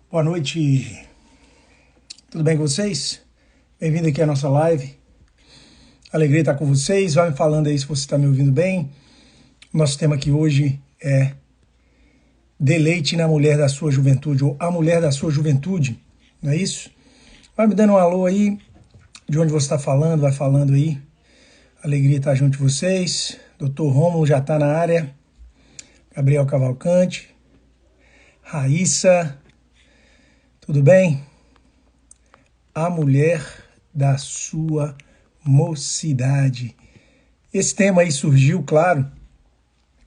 Boa noite, tudo bem com vocês? Bem-vindo aqui à nossa live. Alegria estar com vocês. Vai me falando aí se você está me ouvindo bem. Nosso tema aqui hoje é deleite na mulher da sua juventude, ou a mulher da sua juventude, não é isso? Vai me dando um alô aí, de onde você está falando, vai falando aí. Alegria estar junto de vocês. Dr. Rômulo já está na área. Gabriel Cavalcante. Raíssa. Tudo bem? A mulher da sua mocidade. Esse tema aí surgiu, claro,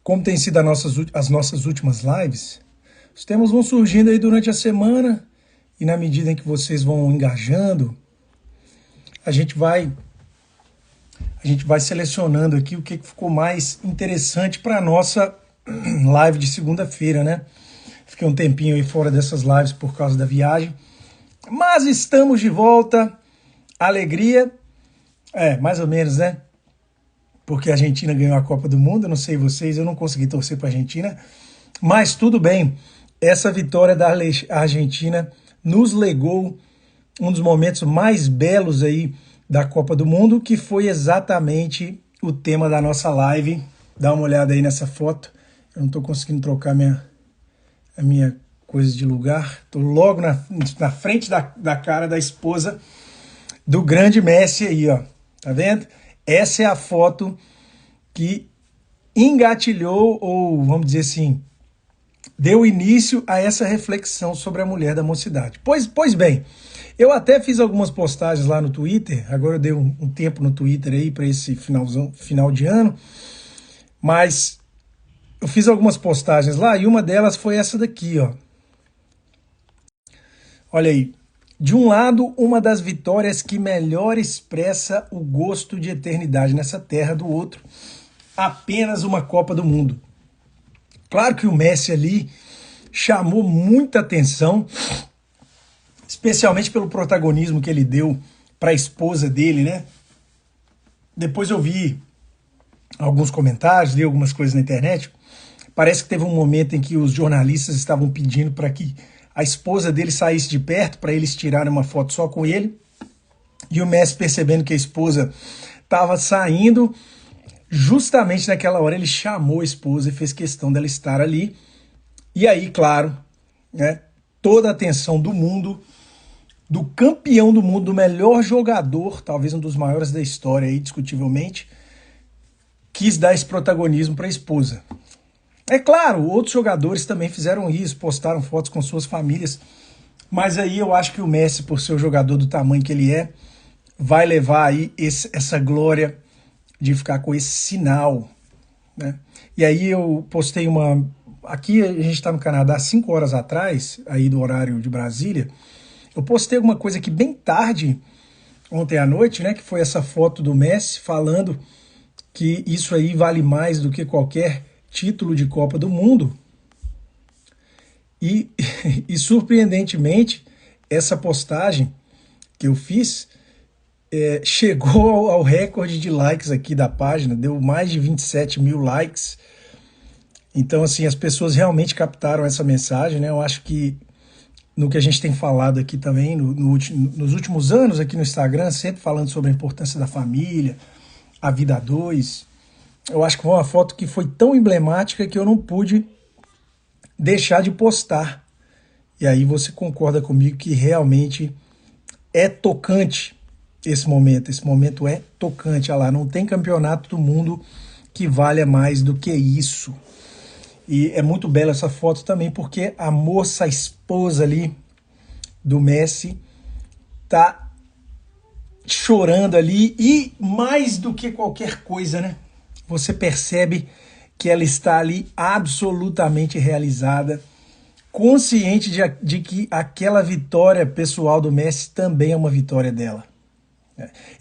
como tem sido as nossas últimas lives. Os temas vão surgindo aí durante a semana e na medida em que vocês vão engajando, a gente vai selecionando aqui o que ficou mais interessante para a nossa live de segunda-feira, né? Fiquei um tempinho aí fora dessas lives por causa da viagem. Mas estamos de volta. Alegria. Mais ou menos, né? Porque a Argentina ganhou a Copa do Mundo. Eu não sei vocês, eu não consegui torcer para a Argentina. Mas tudo bem. Essa vitória da Argentina nos legou um dos momentos mais belos aí da Copa do Mundo, que foi exatamente o tema da nossa live. Dá uma olhada aí nessa foto. Eu não estou conseguindo trocar a minha coisa de lugar. Estou logo na frente da cara da esposa do grande Messi aí, ó. Tá vendo? Essa é a foto que engatilhou, ou vamos dizer assim, deu início a essa reflexão sobre a mulher da mocidade. Pois bem, eu até fiz algumas postagens lá no Twitter, agora eu dei um tempo no Twitter aí para esse final de ano, mas eu fiz algumas postagens lá e uma delas foi essa daqui, ó. Olha aí. De um lado, uma das vitórias que melhor expressa o gosto de eternidade nessa terra, do outro, apenas uma Copa do Mundo. Claro que o Messi ali chamou muita atenção, especialmente pelo protagonismo que ele deu para a esposa dele, né? Depois eu vi alguns comentários, li algumas coisas na internet. Parece que teve um momento em que os jornalistas estavam pedindo para que a esposa dele saísse de perto para eles tirarem uma foto só com ele. E o Messi, percebendo que a esposa estava saindo, justamente naquela hora ele chamou a esposa e fez questão dela estar ali. E aí, claro, né, toda a atenção do mundo, do campeão do mundo, do melhor jogador, talvez um dos maiores da história aí, discutivelmente, quis dar esse protagonismo para a esposa. É claro, outros jogadores também fizeram isso, postaram fotos com suas famílias, mas aí eu acho que o Messi, por ser o jogador do tamanho que ele é, vai levar aí essa glória de ficar com esse sinal, né? E aí eu postei uma... Aqui a gente está no Canadá 5 horas atrás, aí do horário de Brasília, eu postei alguma coisa aqui bem tarde, ontem à noite, né, que foi essa foto do Messi falando que isso aí vale mais do que qualquer título de Copa do Mundo. E surpreendentemente, essa postagem que eu fiz chegou ao recorde de likes aqui da página, deu mais de 27 mil likes. Então, assim, as pessoas realmente captaram essa mensagem, né? Eu acho que no que a gente tem falado aqui também, nos últimos anos aqui no Instagram, sempre falando sobre a importância da família, a vida a dois. Eu acho que foi uma foto que foi tão emblemática que eu não pude deixar de postar. E aí você concorda comigo que realmente é tocante esse momento. Esse momento é tocante. Olha lá, não tem campeonato do mundo que valha mais do que isso. E é muito bela essa foto também, porque a moça, a esposa ali do Messi, tá chorando ali. E mais do que qualquer coisa, né? Você percebe que ela está ali absolutamente realizada, consciente de que aquela vitória pessoal do Messi também é uma vitória dela.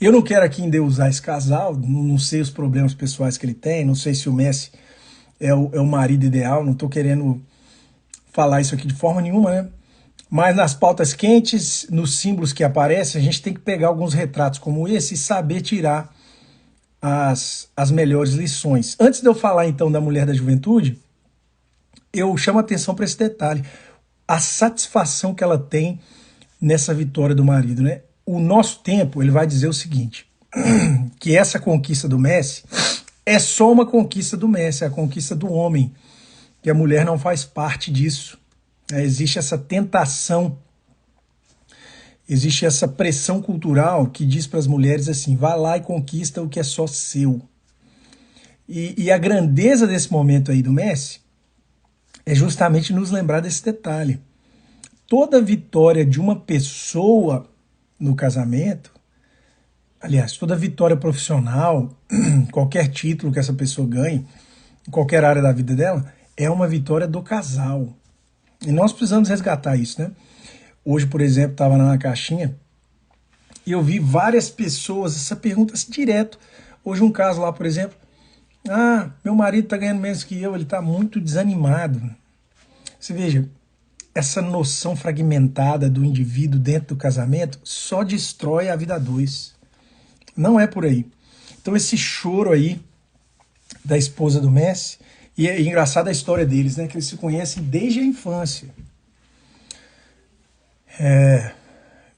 Eu não quero aqui endeusar esse casal, não sei os problemas pessoais que ele tem, não sei se o Messi é o marido ideal, não estou querendo falar isso aqui de forma nenhuma, né? Mas nas pautas quentes, nos símbolos que aparecem, a gente tem que pegar alguns retratos como esse e saber tirar as melhores lições. Antes de eu falar então da mulher da juventude, eu chamo a atenção para esse detalhe. a satisfação que ela tem nessa vitória do marido, né? O nosso tempo, ele vai dizer o seguinte, que essa conquista do Messi é só uma conquista do Messi, é a conquista do homem, que a mulher não faz parte disso. Existe essa tentação, existe essa pressão cultural que diz para as mulheres assim, vá lá e conquista o que é só seu. E a grandeza desse momento aí do Messi é justamente nos lembrar desse detalhe. Toda vitória de uma pessoa no casamento, aliás, toda vitória profissional, qualquer título que essa pessoa ganhe, em qualquer área da vida dela, é uma vitória do casal. E nós precisamos resgatar isso, né? Hoje, por exemplo, estava na caixinha e eu vi várias pessoas, essa pergunta assim, direto. Hoje um caso lá, por exemplo, meu marido está ganhando menos que eu, ele está muito desanimado. Você veja, essa noção fragmentada do indivíduo dentro do casamento só destrói a vida a dois. Não é por aí. Então esse choro aí da esposa do Messi, e é engraçada a história deles, né? Que eles se conhecem desde a infância.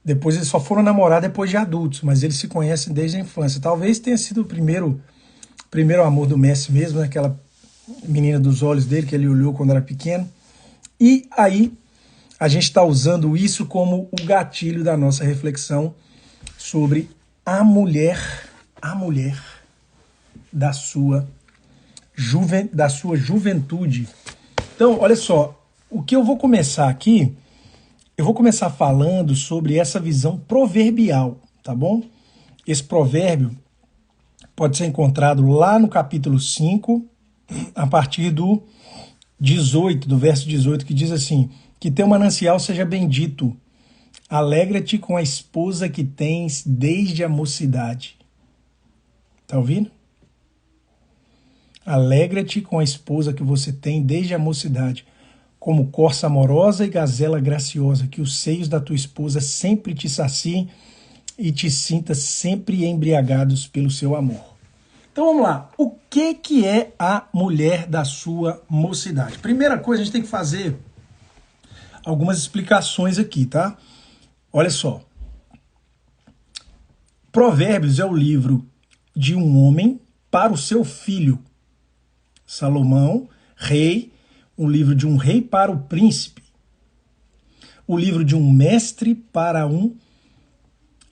Depois eles só foram namorar depois de adultos, mas eles se conhecem desde a infância. Talvez tenha sido o primeiro amor do Messi mesmo, né? Aquela menina dos olhos dele que ele olhou quando era pequeno. E aí a gente está usando isso como o gatilho da nossa reflexão sobre a mulher da sua juventude. Então, olha só, o que eu vou começar aqui, eu vou começar falando sobre essa visão proverbial, tá bom? Esse provérbio pode ser encontrado lá no capítulo 5, a partir do 18, do verso 18, que diz assim, que teu manancial seja bendito, alegra-te com a esposa que tens desde a mocidade. Tá ouvindo? Alegra-te com a esposa que você tem desde a mocidade, como corça amorosa e gazela graciosa, que os seios da tua esposa sempre te saciem e te sintas sempre embriagados pelo seu amor. Então vamos lá, o que é a mulher da sua mocidade? Primeira coisa, a gente tem que fazer algumas explicações aqui, tá? Olha só, Provérbios é o livro de um homem para o seu filho, Salomão, rei, um livro de um rei para o príncipe, o livro de um mestre para um,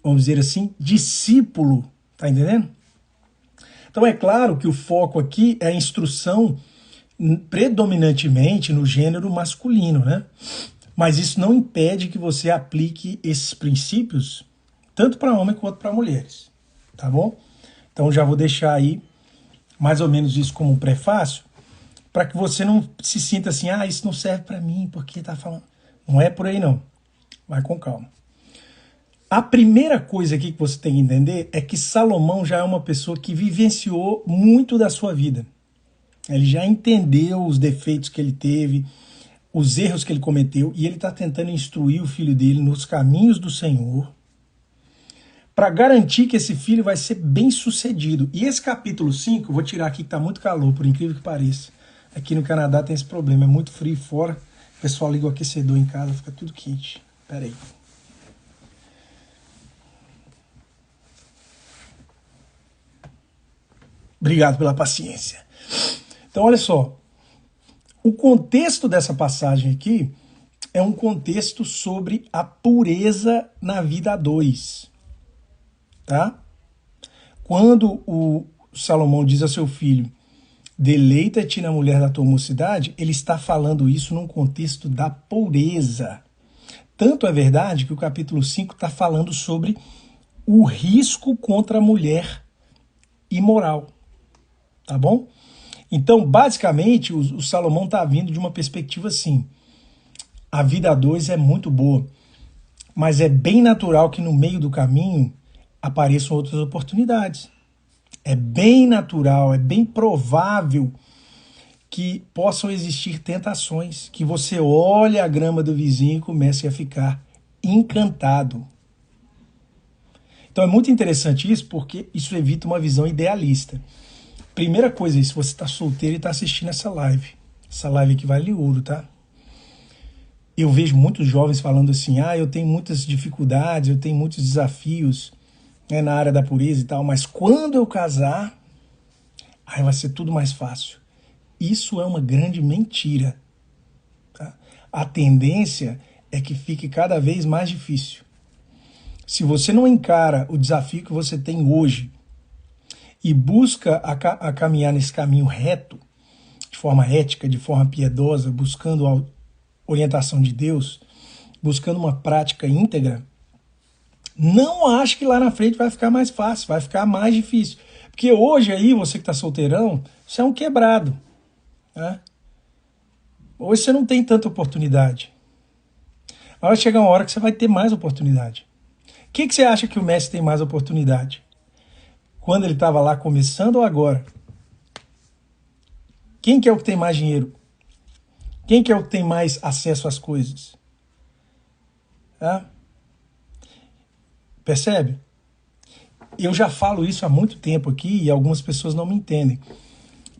vamos dizer assim, discípulo, tá entendendo? Então é claro que o foco aqui é a instrução predominantemente no gênero masculino, né? Mas isso não impede que você aplique esses princípios tanto para homem quanto para mulheres, tá bom? Então já vou deixar aí mais ou menos isso como um prefácio, para que você não se sinta assim, isso não serve para mim, porque tá falando. Não é por aí não, vai com calma. A primeira coisa aqui que você tem que entender é que Salomão já é uma pessoa que vivenciou muito da sua vida. Ele já entendeu os defeitos que ele teve, os erros que ele cometeu, e ele está tentando instruir o filho dele nos caminhos do Senhor, para garantir que esse filho vai ser bem sucedido. E esse capítulo 5, vou tirar aqui que está muito calor, por incrível que pareça. Aqui no Canadá tem esse problema, é muito frio fora, o pessoal liga o aquecedor em casa, fica tudo quente. Pera aí. Obrigado pela paciência. Então, olha só. O contexto dessa passagem aqui é um contexto sobre a pureza na vida a dois. Tá? Quando o Salomão diz a seu filho, deleita-te na mulher da tua mocidade, ele está falando isso num contexto da pureza. Tanto é verdade que o capítulo 5 está falando sobre o risco contra a mulher imoral. Tá bom? Então, basicamente, o Salomão está vindo de uma perspectiva assim. A vida a dois é muito boa, mas é bem natural que no meio do caminho apareçam outras oportunidades. É bem natural, é bem provável que possam existir tentações, que você olhe a grama do vizinho e comece a ficar encantado. Então é muito interessante isso, porque isso evita uma visão idealista. Primeira coisa, se você está solteiro e está assistindo essa live aqui vale ouro, tá? eu vejo muitos jovens falando assim, eu tenho muitas dificuldades, eu tenho muitos desafios, né, na área da pureza e tal, mas quando eu casar, aí vai ser tudo mais fácil. Isso é uma grande mentira. Tá? A tendência é que fique cada vez mais difícil. Se você não encara o desafio que você tem hoje e busca a caminhar nesse caminho reto, de forma ética, de forma piedosa, buscando a orientação de Deus, buscando uma prática íntegra, não acho que lá na frente vai ficar mais fácil, vai ficar mais difícil. Porque hoje aí, você que está solteirão, você é um quebrado. Né? Hoje você não tem tanta oportunidade. Vai chegar uma hora que você vai ter mais oportunidade. O que você acha que o Messi tem mais oportunidade? Quando ele estava lá começando ou agora? Quem que é o que tem mais dinheiro? Quem que é o que tem mais acesso às coisas? Percebe? Eu já falo isso há muito tempo aqui e algumas pessoas não me entendem.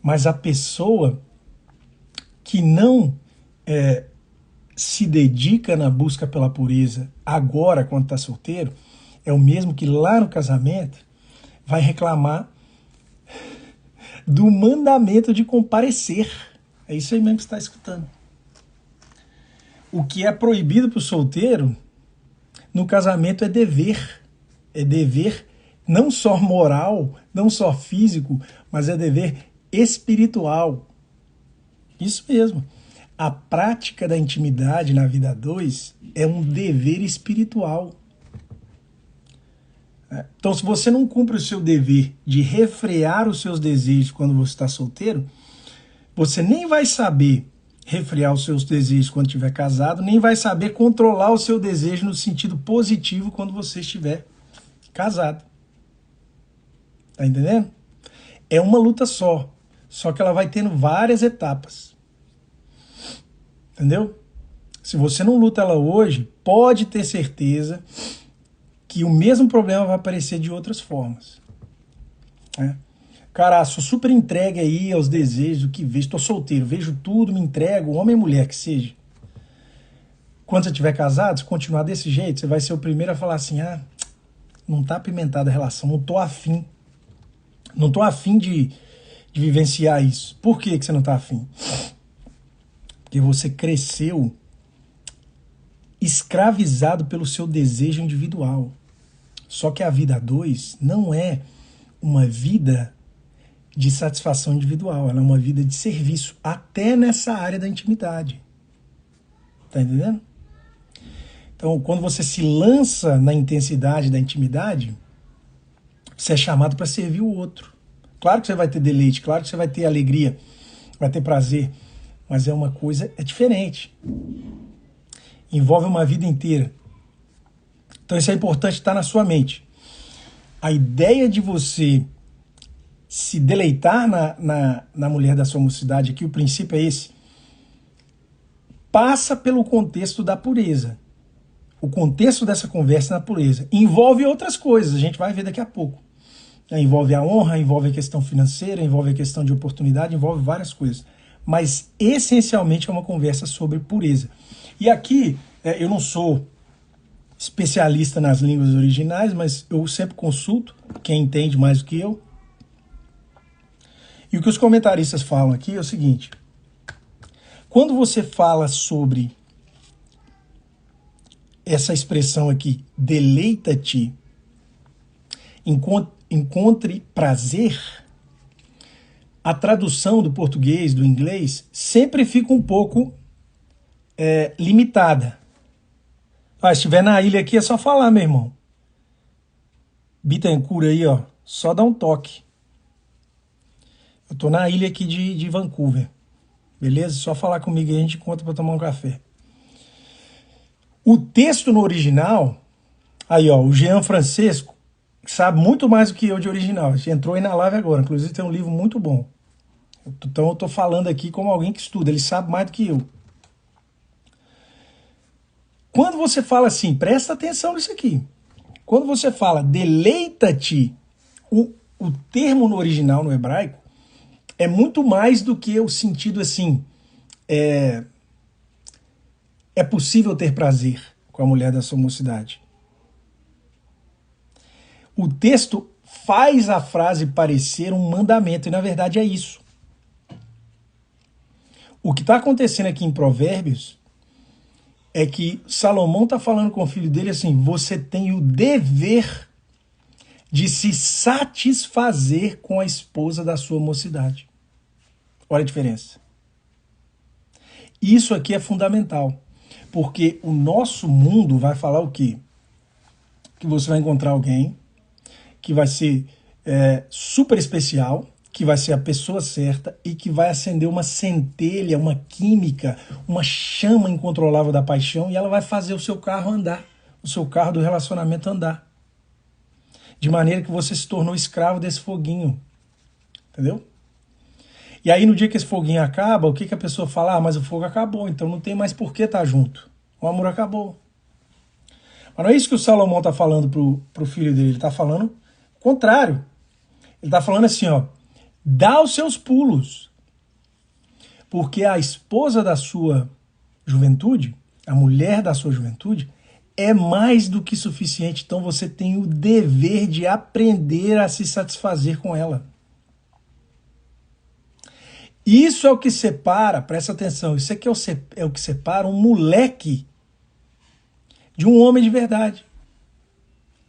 Mas a pessoa que não se dedica na busca pela pureza agora, quando está solteiro, é o mesmo que lá no casamento vai reclamar do mandamento de comparecer. É isso aí mesmo que você está escutando. O que é proibido para o solteiro, no casamento é dever. É dever não só moral, não só físico, mas é dever espiritual. Isso mesmo. A prática da intimidade na vida a dois é um dever espiritual. Então, se você não cumpre o seu dever de refrear os seus desejos quando você está solteiro, você nem vai saber refrear os seus desejos quando estiver casado, nem vai saber controlar o seu desejo no sentido positivo quando você estiver casado. Tá entendendo? É uma luta só que ela vai tendo várias etapas. Entendeu? Se você não luta ela hoje, pode ter certeza que o mesmo problema vai aparecer de outras formas. Né? Cara, sou super entregue aí aos desejos, o que vejo, estou solteiro, vejo tudo, me entrego, homem ou mulher que seja. Quando você estiver casado, se continuar desse jeito, você vai ser o primeiro a falar assim, não tá apimentada a relação, não tô afim. Não tô afim de vivenciar isso. Por que você não tá afim? Porque você cresceu escravizado pelo seu desejo individual. Só que a vida a dois não é uma vida de satisfação individual, ela é uma vida de serviço, até nessa área da intimidade. Tá entendendo? Então, quando você se lança na intensidade da intimidade, você é chamado para servir o outro. Claro que você vai ter deleite, claro que você vai ter alegria, vai ter prazer, mas é uma coisa, é diferente. Envolve uma vida inteira. Então isso é importante estar na sua mente. A ideia de você se deleitar na mulher da sua mocidade, aqui o princípio é esse, passa pelo contexto da pureza. O contexto dessa conversa é na pureza. Envolve outras coisas, a gente vai ver daqui a pouco. Envolve a honra, envolve a questão financeira, envolve a questão de oportunidade, envolve várias coisas. Mas, essencialmente, é uma conversa sobre pureza. E aqui, eu não sou especialista nas línguas originais, mas eu sempre consulto quem entende mais do que eu. E o que os comentaristas falam aqui é o seguinte. Quando você fala sobre essa expressão aqui, deleita-te, encontre prazer, a tradução do português, do inglês, sempre fica um pouco limitada. Se estiver na ilha aqui é só falar, meu irmão. Bittencourt aí, ó, só dá um toque. Eu tô na ilha aqui de Vancouver, beleza? Só falar comigo aí, a gente encontra para tomar um café. O texto no original, aí ó, o Jean Francesco, sabe muito mais do que eu de original. A gente entrou aí na live agora, inclusive tem um livro muito bom. Então eu tô falando aqui como alguém que estuda, ele sabe mais do que eu. Quando você fala assim, presta atenção nisso aqui. Quando você fala deleita-te, o termo no original, no hebraico, é muito mais do que o sentido assim, é É possível ter prazer com a mulher da sua mocidade. O texto faz a frase parecer um mandamento, e na verdade é isso. O que está acontecendo aqui em Provérbios é que Salomão está falando com o filho dele assim: você tem o dever de se satisfazer com a esposa da sua mocidade. Olha a diferença. Isso aqui é fundamental, porque o nosso mundo vai falar o quê? Que você vai encontrar alguém que vai ser super especial, que vai ser a pessoa certa e que vai acender uma centelha, uma química, uma chama incontrolável da paixão, e ela vai fazer o seu carro andar, o seu carro do relacionamento andar. De maneira que você se tornou escravo desse foguinho. Entendeu? E aí no dia que esse foguinho acaba, o que, que a pessoa fala? Ah, mas o fogo acabou, então não tem mais por que estar junto. O amor acabou. Mas não é isso que o Salomão está falando pro filho dele. Ele está falando o contrário. Ele está falando assim, ó: dá os seus pulos. Porque a esposa da sua juventude, a mulher da sua juventude, é mais do que suficiente. Então você tem o dever de aprender a se satisfazer com ela. Isso é o que separa, presta atenção, isso aqui é o que separa um moleque de um homem de verdade.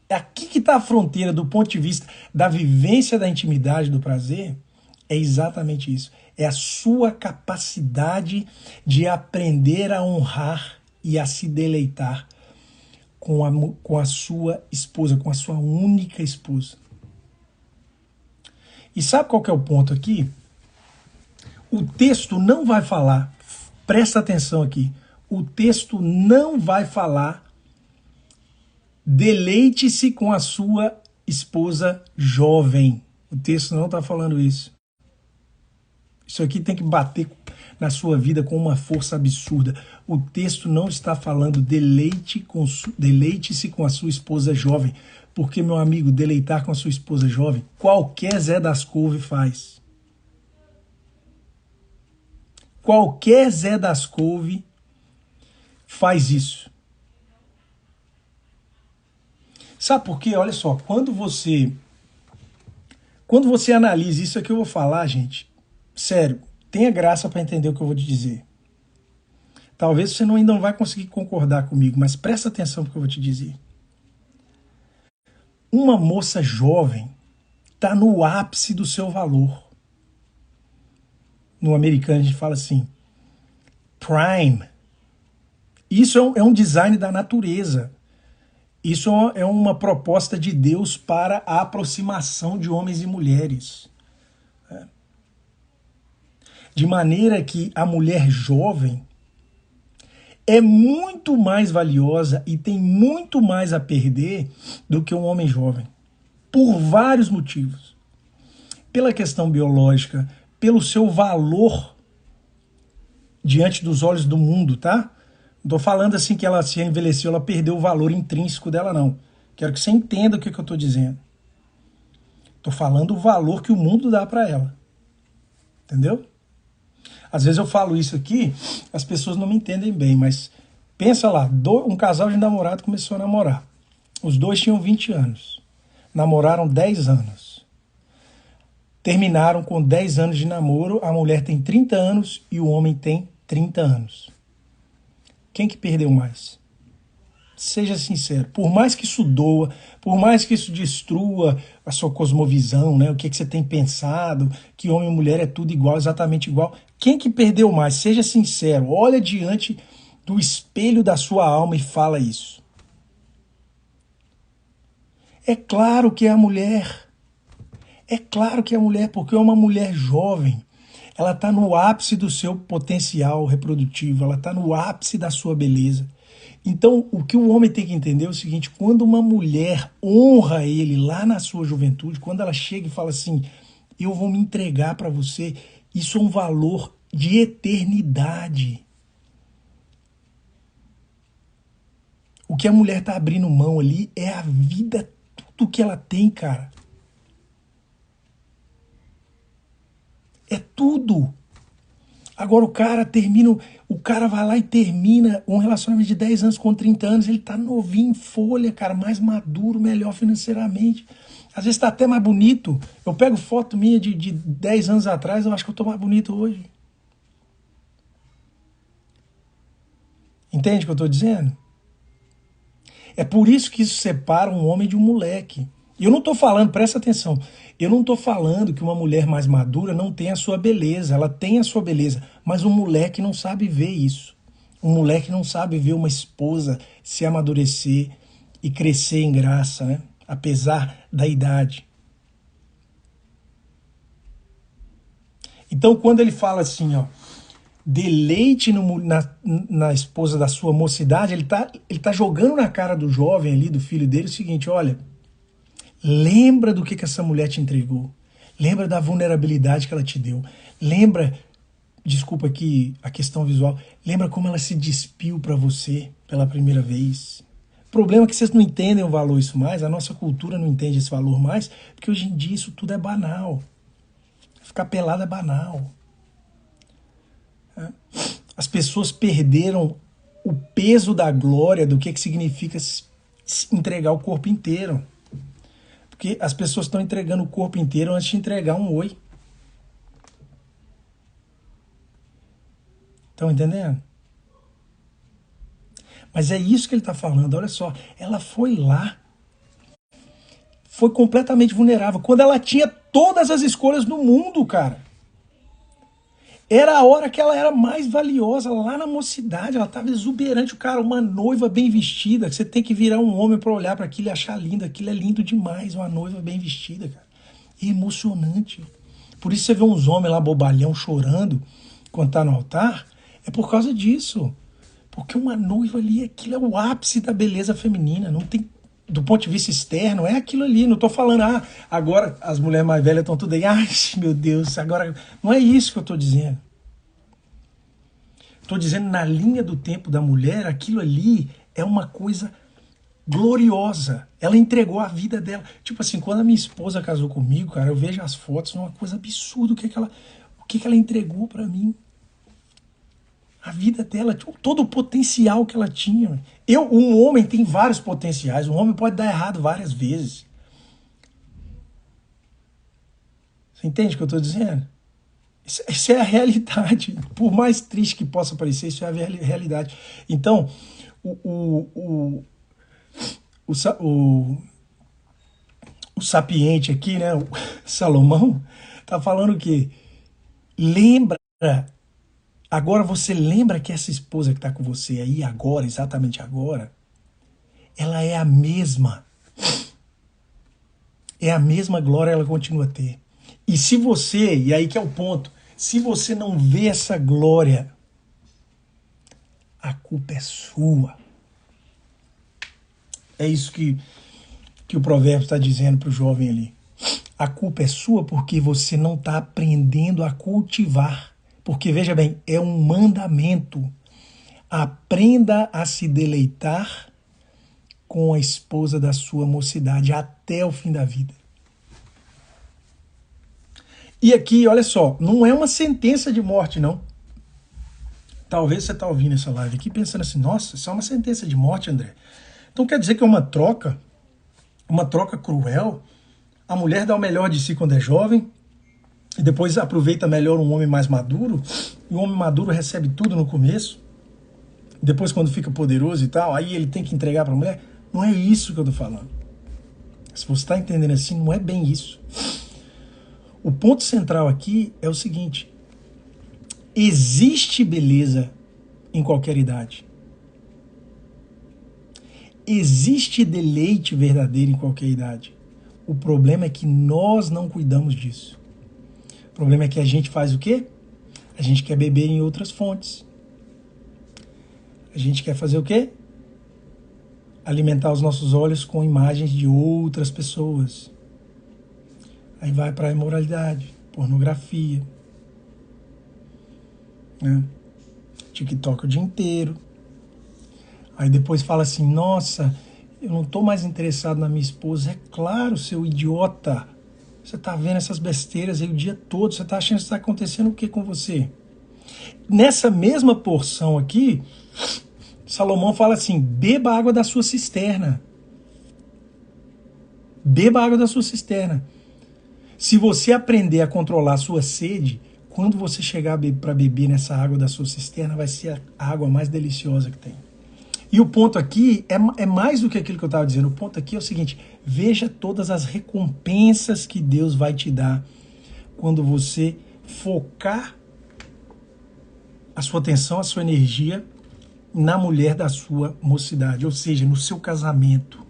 É aqui que está a fronteira do ponto de vista da vivência da intimidade, do prazer. É exatamente isso. É a sua capacidade de aprender a honrar e a se deleitar com a sua esposa, com a sua única esposa. E sabe qual que é o ponto aqui? O texto não vai falar, presta atenção aqui, o texto não vai falar deleite-se com a sua esposa jovem. O texto não está falando isso. Isso aqui tem que bater na sua vida com uma força absurda. O texto não está falando deleite-se com a sua esposa jovem. Porque, meu amigo, deleitar com a sua esposa jovem, qualquer Zé das Couve faz. Qualquer Zé das Couve faz isso. Sabe por quê? Olha só, quando você analisa isso aqui que eu vou falar, gente, sério, tenha graça para entender o que eu vou te dizer. Talvez você ainda não vai conseguir concordar comigo, mas presta atenção no que eu vou te dizer. Uma moça jovem está no ápice do seu valor. No americano a gente fala assim, prime. Isso é um design da natureza. Isso é uma proposta de Deus para a aproximação de homens e mulheres. De maneira que a mulher jovem é muito mais valiosa e tem muito mais a perder do que um homem jovem. Por vários motivos. Pela questão biológica, pelo seu valor diante dos olhos do mundo, tá? Não tô falando assim que ela se envelheceu, ela perdeu o valor intrínseco dela, não. Quero que você entenda o que eu tô dizendo. Tô falando o valor que o mundo dá para ela. Entendeu? Às vezes eu falo isso aqui, as pessoas não me entendem bem, mas pensa lá, um casal de namorado começou a namorar. Os dois tinham 20 anos. Namoraram 10 anos. Terminaram com 10 anos de namoro, a mulher tem 30 anos e o homem tem 30 anos. Quem que perdeu mais? Seja sincero, por mais que isso doa, por mais que isso destrua a sua cosmovisão, né? O que você tem pensado, que homem e mulher é tudo igual, exatamente igual. Quem que perdeu mais? Seja sincero, olha diante do espelho da sua alma e fala isso. É claro que é a mulher. É claro que é a mulher, porque é uma mulher jovem. Ela está no ápice do seu potencial reprodutivo, ela está no ápice da sua beleza. Então, o que o homem tem que entender é o seguinte: quando uma mulher honra ele lá na sua juventude, quando ela chega e fala assim, eu vou me entregar para você, isso é um valor de eternidade. O que a mulher está abrindo mão ali é a vida, tudo que ela tem, cara. É tudo. Agora o cara vai lá e termina um relacionamento de 10 anos com 30 anos, ele tá novinho em folha, cara, mais maduro, melhor financeiramente. Às vezes tá até mais bonito. Eu pego foto minha de 10 anos atrás, eu acho que eu tô mais bonito hoje. Entende o que eu tô dizendo? É por isso que isso separa um homem de um moleque. E eu não tô falando, presta atenção, eu não tô falando que uma mulher mais madura não tem a sua beleza, ela tem a sua beleza, mas um moleque não sabe ver isso. Um moleque não sabe ver uma esposa se amadurecer e crescer em graça, né? Apesar da idade. Então, quando ele fala assim, ó, deleite na esposa da sua mocidade, ele tá jogando na cara do jovem ali, do filho dele, o seguinte, olha, lembra do que essa mulher te entregou, lembra da vulnerabilidade que ela te deu, lembra, desculpa aqui a questão visual, lembra como ela se despiu para você pela primeira vez. O problema é que vocês não entendem o valor disso mais, a nossa cultura não entende esse valor mais, porque hoje em dia isso tudo é banal. Ficar pelado é banal. As pessoas perderam o peso da glória do que significa entregar o corpo inteiro. Porque as pessoas estão entregando o corpo inteiro antes de entregar um oi. Estão entendendo? Mas é isso que ele está falando, olha só. Ela foi lá, foi completamente vulnerável, quando ela tinha todas as escolhas no mundo, cara. Era a hora que ela era mais valiosa, lá na mocidade, ela estava exuberante, o cara, uma noiva bem vestida, que você tem que virar um homem para olhar para aquilo e achar lindo, aquilo é lindo demais, uma noiva bem vestida, cara. É emocionante. Por isso você vê uns homens lá bobalhão chorando quando tá no altar, é por causa disso. Porque uma noiva ali, aquilo é o ápice da beleza feminina, não tem, do ponto de vista externo, é aquilo ali, não tô falando, agora as mulheres mais velhas estão tudo aí, ai, meu Deus, agora, não é isso que eu tô dizendo. Tô dizendo, na linha do tempo da mulher, aquilo ali é uma coisa gloriosa, ela entregou a vida dela, tipo assim, quando a minha esposa casou comigo, cara, eu vejo as fotos, é uma coisa absurda, o que ela entregou pra mim. A vida dela, todo o potencial que ela tinha. Um homem tem vários potenciais, um homem pode dar errado várias vezes. Você entende o que eu estou dizendo? Isso é a realidade. Por mais triste que possa parecer, isso é a realidade. Então, o sapiente aqui, né, o Salomão, está falando que lembra. Agora você lembra que essa esposa que está com você aí agora, exatamente agora, ela é a mesma. É a mesma glória, ela continua a ter. E se você, e aí que é o ponto, se você não vê essa glória, a culpa é sua. É isso que o provérbio está dizendo para o jovem ali. A culpa é sua porque você não está aprendendo a cultivar. Porque, veja bem, é um mandamento. Aprenda a se deleitar com a esposa da sua mocidade até o fim da vida. E aqui, olha só, não é uma sentença de morte, não. Talvez você está ouvindo essa live aqui pensando assim, nossa, isso é uma sentença de morte, André. Então quer dizer que é uma troca cruel? A mulher dá o melhor de si quando é jovem, e depois aproveita melhor um homem mais maduro, e o homem maduro recebe tudo no começo, depois quando fica poderoso e tal, aí ele tem que entregar para a mulher. Não é isso que eu tô falando. Se você está entendendo assim, não é bem isso. O ponto central aqui é o seguinte: existe beleza em qualquer idade. Existe deleite verdadeiro em qualquer idade. O problema é que nós não cuidamos disso. O problema é que a gente faz o quê? A gente quer beber em outras fontes. A gente quer fazer o quê? Alimentar os nossos olhos com imagens de outras pessoas. Aí vai para a imoralidade, pornografia, né? TikTok o dia inteiro. Aí depois fala assim, nossa, eu não estou mais interessado na minha esposa. É claro, seu idiota. Você está vendo essas besteiras aí o dia todo, você está achando que está acontecendo o que com você? Nessa mesma porção aqui, Salomão fala assim: beba a água da sua cisterna. Beba a água da sua cisterna. Se você aprender a controlar a sua sede, quando você chegar para beber nessa água da sua cisterna, vai ser a água mais deliciosa que tem. E o ponto aqui é mais do que aquilo que eu estava dizendo. O ponto aqui é o seguinte: veja todas as recompensas que Deus vai te dar quando você focar a sua atenção, a sua energia na mulher da sua mocidade, ou seja, no seu casamento.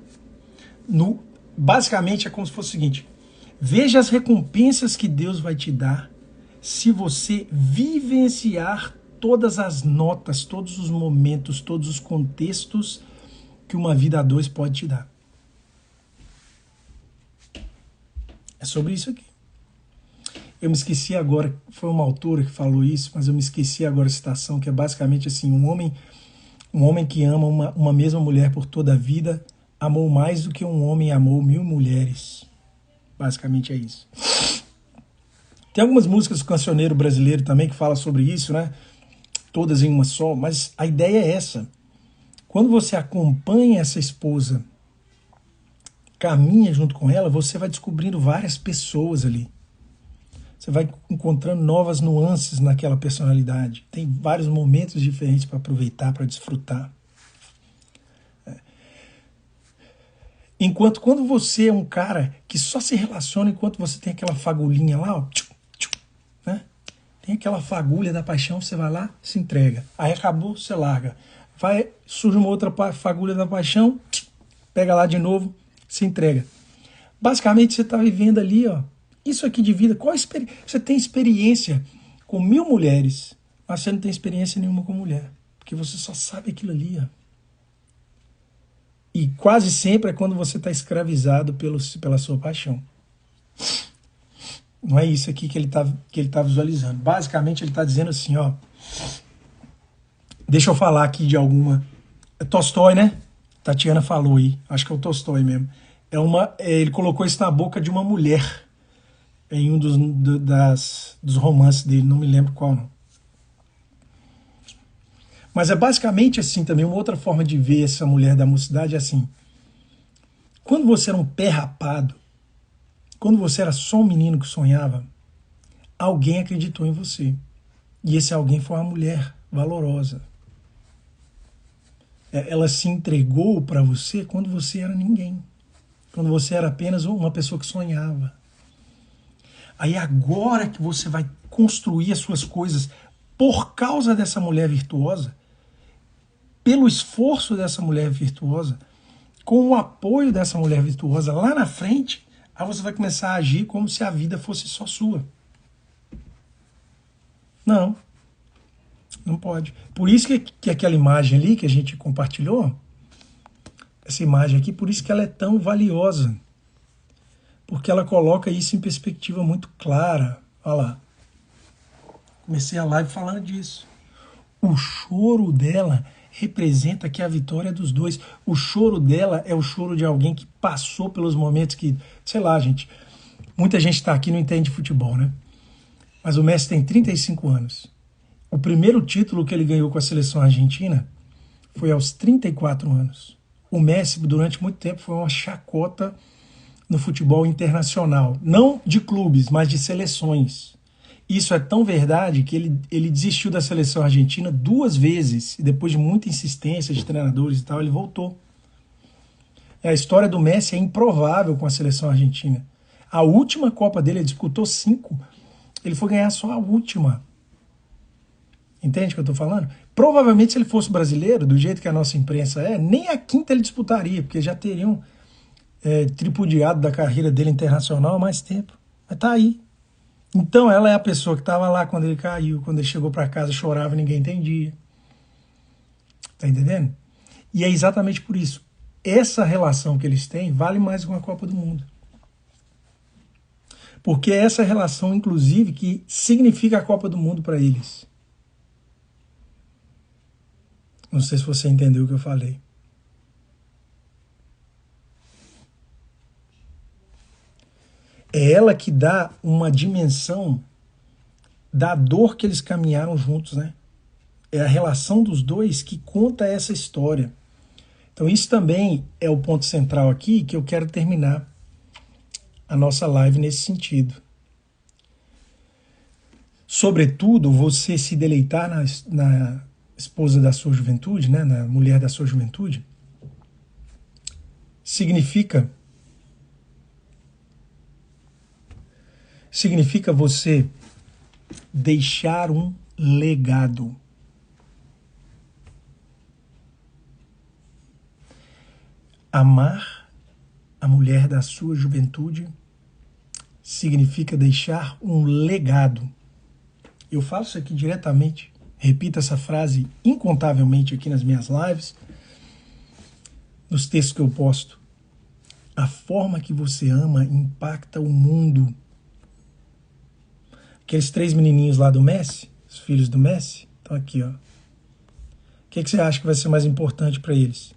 Basicamente é como se fosse o seguinte: veja as recompensas que Deus vai te dar se você vivenciar todas as notas, todos os momentos, todos os contextos que uma vida a dois pode te dar. É sobre isso aqui. Eu me esqueci agora, foi uma autora que falou isso, mas eu me esqueci agora a citação, que é basicamente assim: um homem que ama uma mesma mulher por toda a vida amou mais do que um homem amou 1000 mulheres. Basicamente é isso. Tem algumas músicas do cancioneiro brasileiro também que falam sobre isso, né? Todas em uma só, mas a ideia é essa. Quando você acompanha essa esposa, caminha junto com ela, você vai descobrindo várias pessoas ali. Você vai encontrando novas nuances naquela personalidade. Tem vários momentos diferentes para aproveitar, para desfrutar. Enquanto quando você é um cara que só se relaciona enquanto você tem aquela fagulhinha lá, ó, né? Tem aquela fagulha da paixão, você vai lá, se entrega. Aí acabou, você larga. Surge uma outra fagulha da paixão, pega lá de novo, se entrega. Basicamente você está vivendo ali, ó, isso aqui de vida. Você tem experiência com 1000 mulheres, mas você não tem experiência nenhuma com mulher, porque você só sabe aquilo ali, ó. E quase sempre é quando você está escravizado pela sua paixão. Não é isso aqui que ele tá visualizando. Basicamente ele está dizendo assim, ó. Deixa eu falar aqui de alguma. É Tolstói, né? Tatiana falou aí. Acho que é o Tolstói mesmo. Ele colocou isso na boca de uma mulher em um dos romances dele. Não me lembro qual não. Mas é basicamente assim também. Uma outra forma de ver essa mulher da mocidade é assim. Quando você era um pé rapado, quando você era só um menino que sonhava, alguém acreditou em você. E esse alguém foi uma mulher valorosa. Ela se entregou para você quando você era ninguém. Quando você era apenas uma pessoa que sonhava. Aí agora que você vai construir as suas coisas por causa dessa mulher virtuosa, pelo esforço dessa mulher virtuosa, com o apoio dessa mulher virtuosa lá na frente, aí você vai começar a agir como se a vida fosse só sua. Não. Não pode. Por isso que aquela imagem ali que a gente compartilhou, essa imagem aqui, por isso que ela é tão valiosa. Porque ela coloca isso em perspectiva muito clara. Olha lá. Comecei a live falando disso. O choro dela representa que a vitória dos dois. O choro dela é o choro de alguém que passou pelos momentos que, sei lá, gente, muita gente está aqui e não entende de futebol, né? Mas o Messi tem 35 anos. O primeiro título que ele ganhou com a seleção argentina foi aos 34 anos. O Messi, durante muito tempo, foi uma chacota no futebol internacional. Não de clubes, mas de seleções. Isso é tão verdade que ele desistiu da seleção argentina 2 vezes. E depois de muita insistência de treinadores e tal, ele voltou. A história do Messi é improvável com a seleção argentina. A última Copa dele, ele disputou 5. Ele foi ganhar só a última. Entende o que eu estou falando? Provavelmente, se ele fosse brasileiro, do jeito que a nossa imprensa é, nem a 5ª ele disputaria, porque já teriam tripudiado da carreira dele internacional há mais tempo. Mas tá aí. Então ela é a pessoa que estava lá quando ele caiu, quando ele chegou para casa, chorava e ninguém entendia. Tá entendendo? E é exatamente por isso. Essa relação que eles têm vale mais que uma Copa do Mundo. Porque é essa relação, inclusive, que significa a Copa do Mundo para eles. Não sei se você entendeu o que eu falei. É ela que dá uma dimensão da dor que eles caminharam juntos, né? É a relação dos dois que conta essa história. Então isso também é o ponto central aqui, que eu quero terminar a nossa live nesse sentido. Sobretudo, você se deleitar na esposa da sua juventude, né, na mulher da sua juventude, significa você deixar um legado. Amar a mulher da sua juventude significa deixar um legado. Eu falo isso aqui diretamente, repito essa frase incontavelmente aqui nas minhas lives, nos textos que eu posto. A forma que você ama impacta o mundo. Aqueles 3 menininhos lá do Messi, os filhos do Messi, estão aqui, ó. O que você acha que vai ser mais importante para eles?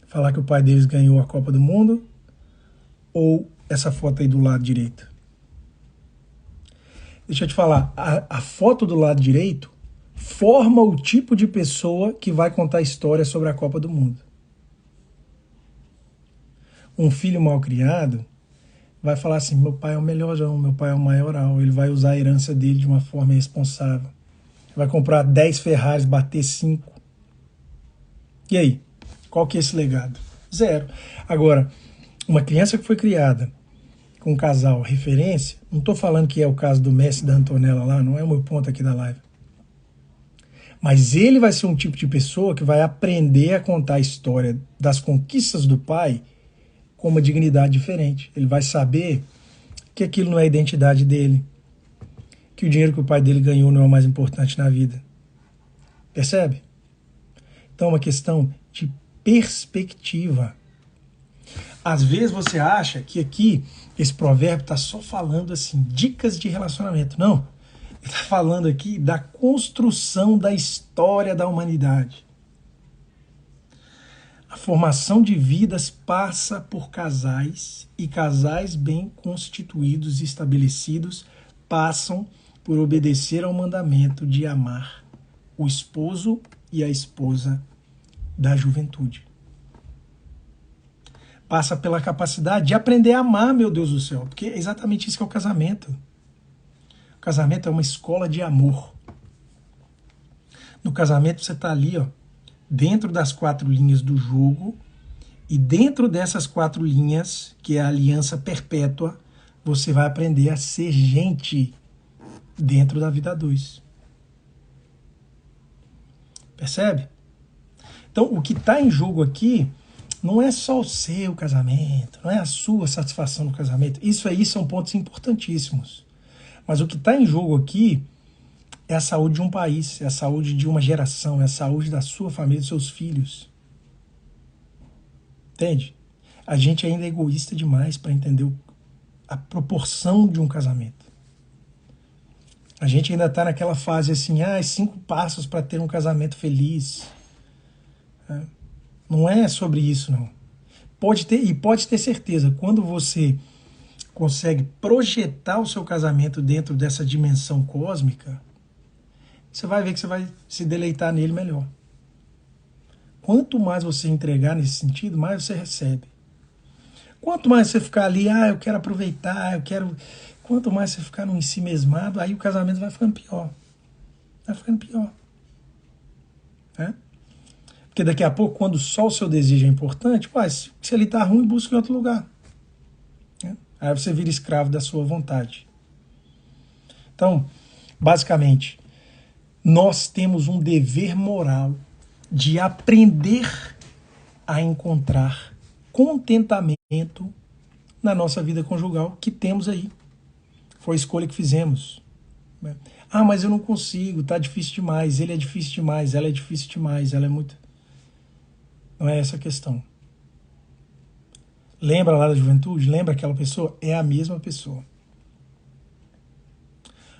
Falar que o pai deles ganhou a Copa do Mundo ou essa foto aí do lado direito? Deixa eu te falar, a foto do lado direito forma o tipo de pessoa que vai contar história sobre a Copa do Mundo. Um filho mal criado vai falar assim, meu pai é o melhorão, meu pai é o maioral, ele vai usar a herança dele de uma forma responsável. Vai comprar 10 Ferraris, bater 5. E aí? Qual que é esse legado? Zero. Agora, uma criança que foi criada com um casal referência, não estou falando que é o caso do Messi e da Antonella lá, não é o meu ponto aqui da live. Mas ele vai ser um tipo de pessoa que vai aprender a contar a história das conquistas do pai com uma dignidade diferente. Ele vai saber que aquilo não é a identidade dele, que o dinheiro que o pai dele ganhou não é o mais importante na vida. Percebe? Então é uma questão de perspectiva. Às vezes você acha que aqui esse provérbio está só falando assim, dicas de relacionamento. Não, ele está falando aqui da construção da história da humanidade. A formação de vidas passa por casais, e casais bem constituídos e estabelecidos passam por obedecer ao mandamento de amar o esposo e a esposa da juventude. Passa pela capacidade de aprender a amar, meu Deus do céu, porque é exatamente isso que é o casamento. O casamento é uma escola de amor. No casamento você está ali, ó, dentro das 4 linhas do jogo, e dentro dessas 4 linhas, que é a aliança perpétua, você vai aprender a ser gente dentro da vida a 2. Percebe? Então, o que está em jogo aqui não é só o seu casamento, não é a sua satisfação no casamento. Isso aí são pontos importantíssimos. Mas o que está em jogo aqui é a saúde de um país, é a saúde de uma geração, é a saúde da sua família, dos seus filhos. Entende? A gente ainda é egoísta demais para entender a proporção de um casamento. A gente ainda está naquela fase assim, 5 passos para ter um casamento feliz. Não é sobre isso, não. Pode ter certeza, quando você consegue projetar o seu casamento dentro dessa dimensão cósmica, você vai ver que você vai se deleitar nele melhor. Quanto mais você entregar nesse sentido, mais você recebe. Quanto mais você ficar ali, eu quero aproveitar, eu quero... Quanto mais você ficar no ensimesmado, aí o casamento vai ficando pior. Vai ficando pior. Né? Porque daqui a pouco, quando só o seu desejo é importante, se ele está ruim, busca em outro lugar. Né? Aí você vira escravo da sua vontade. Então, basicamente, nós temos um dever moral de aprender a encontrar contentamento na nossa vida conjugal que temos aí. Foi a escolha que fizemos. Mas eu não consigo, tá difícil demais, ele é difícil demais, ela é difícil demais, ela é muito... Não é essa a questão. Lembra lá da juventude? Lembra aquela pessoa? É a mesma pessoa.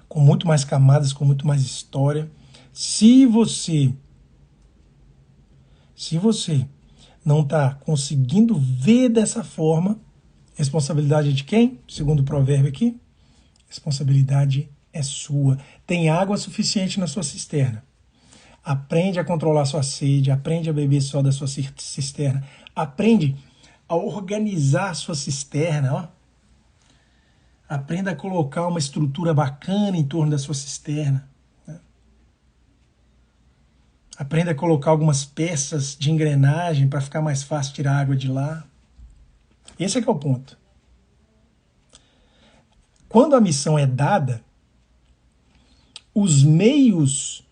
Com muito mais camadas, com muito mais história. Se você não está conseguindo ver dessa forma, responsabilidade de quem? Segundo o provérbio aqui, Responsabilidade é sua. Tem água suficiente na sua cisterna. Aprende a controlar sua sede, aprende a beber só da sua cisterna. Aprende a organizar a sua cisterna, ó. Aprenda a colocar uma estrutura bacana em torno da sua cisterna. Né? Aprenda a colocar algumas peças de engrenagem para ficar mais fácil tirar a água de lá. Esse é que é o ponto. Quando a missão é dada, os meios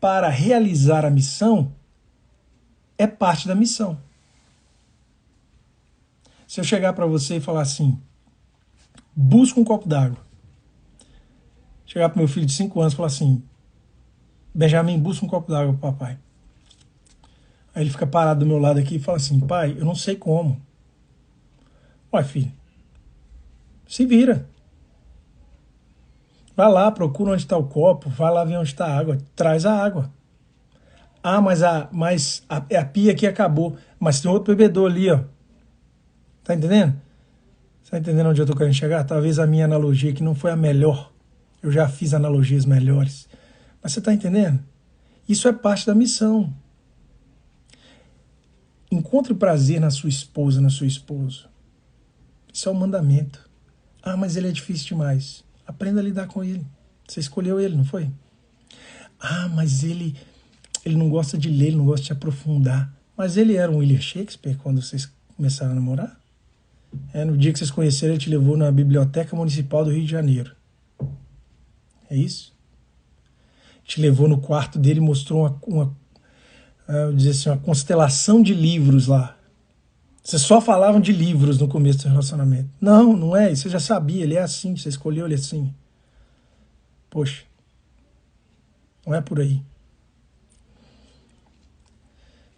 para realizar a missão é parte da missão. Se eu chegar para você e falar assim, busca um copo d'água. Chegar para meu filho de 5 anos e falar assim, Benjamin, busca um copo d'água pro papai. Aí ele fica parado do meu lado aqui e fala assim, pai, eu não sei como. Ué, filho, se vira. Vai lá, procura onde está o copo, vai lá ver onde está a água, traz a água. Ah, mas a pia aqui acabou, mas tem outro bebedouro ali, ó. Tá entendendo? Tá entendendo onde eu tô querendo chegar? Talvez a minha analogia aqui não foi a melhor. Eu já fiz analogias melhores. Mas você tá entendendo? Isso é parte da missão. Encontre prazer na sua esposa, no seu esposo. Isso é um mandamento. Ah, mas ele é difícil demais. Aprenda a lidar com ele. Você escolheu ele, não foi? Ah, mas ele não gosta de ler, ele não gosta de aprofundar. Mas ele era um William Shakespeare quando vocês começaram a namorar? No dia que vocês conheceram, ele te levou na Biblioteca Municipal do Rio de Janeiro. É isso? Te levou no quarto dele e mostrou uma constelação de livros lá. Vocês só falavam de livros no começo do relacionamento. Não, não é. Você já sabia, ele é assim, você escolheu ele assim. Poxa, não é por aí.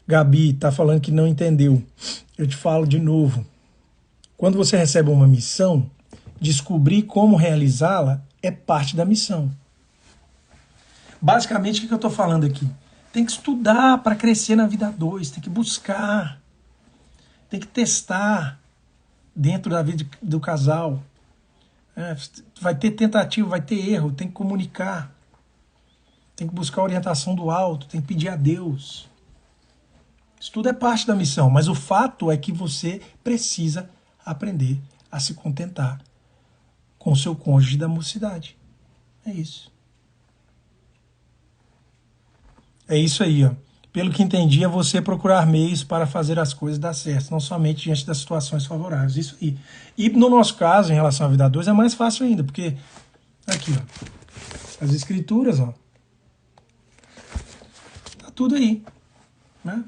Gabi tá falando que não entendeu. Eu te falo de novo. Quando você recebe uma missão, descobrir como realizá-la é parte da missão. Basicamente, o que eu estou falando aqui? Tem que estudar para crescer na vida 2, tem que buscar, tem que testar dentro da vida do casal. Vai ter tentativa, vai ter erro, tem que comunicar, tem que buscar a orientação do alto, tem que pedir a Deus. Isso tudo é parte da missão, mas o fato é que você precisa aprender a se contentar com o seu cônjuge da mocidade. É isso. É isso aí, ó. Pelo que entendi, é você procurar meios para fazer as coisas dar certo, não somente diante das situações favoráveis. Isso aí. E no nosso caso, em relação à vida 2, é mais fácil ainda, porque aqui, ó, as escrituras, ó, tá tudo aí, né?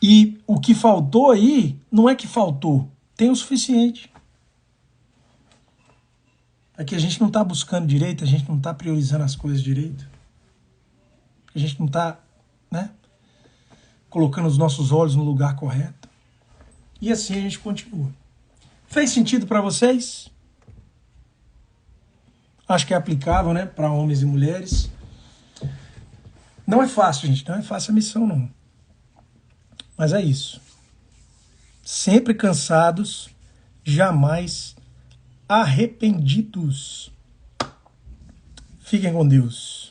E o que faltou aí, não é que faltou, tem o suficiente. É que a gente não está buscando direito, a gente não está priorizando as coisas direito. A gente não está, né, colocando os nossos olhos no lugar correto. E assim a gente continua. Fez sentido para vocês? Acho que é aplicável, né, para homens e mulheres. Não é fácil, gente, não é fácil a missão, não. Mas é isso. Sempre cansados, jamais arrependidos. Fiquem com Deus.